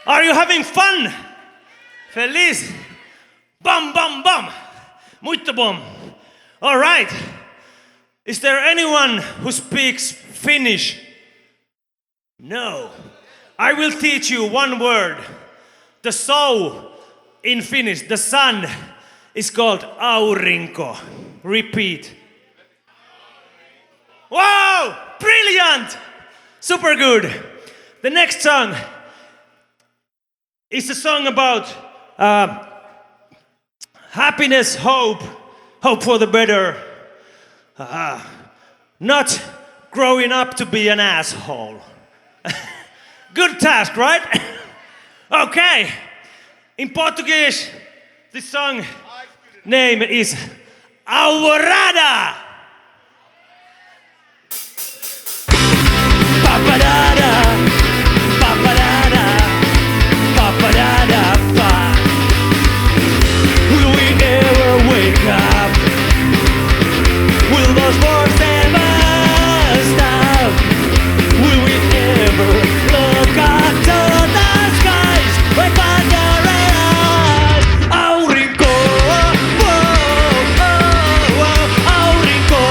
Are you having fun? Feliz? Bum, bum, bum. Muito bom. All right. Is there anyone who speaks Finnish? No. I will teach you one word. The soul in Finnish, the sun, is called Aurinko. Repeat. Wow! Brilliant! Super good. The next song is a song about happiness, hope for the better. Not growing up to be an asshole. Good task, right? Okay. In Portuguese, this song name is Alvorada. Paparada, paparada, paparada, pa. Will we ever wake up? Will those wars ever stop? Will we ever look up to the skies when thunder rains? Aurinko, whoa, oh, oh, Aurinko,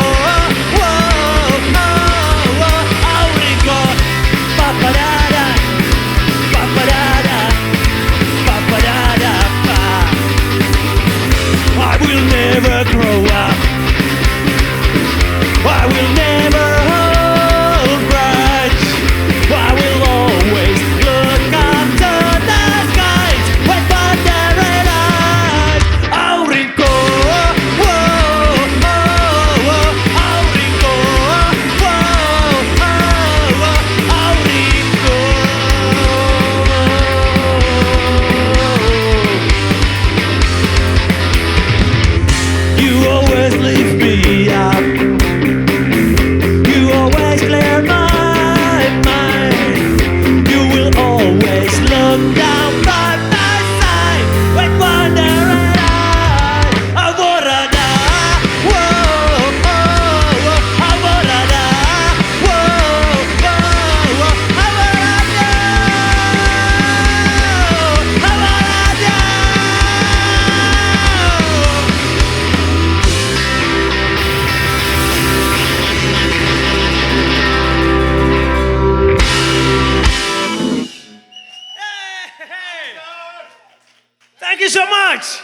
whoa, oh, oh, Aurinko, paparada, paparada, paparada, pa. I will never grow up. I will never hold grudge. I will always look up to the skies when thunder rains. Aurinko, whoa, oh, oh, Aurinko, whoa, oh, oh, Aurinko. You always leave me up. You always clear my mind. You will always look down by my side when wondering Alvorada, whoa, oh, oh, Alvorada, whoa, oh, oh, Alvorada, Alvorada. Hey! Thank you so much.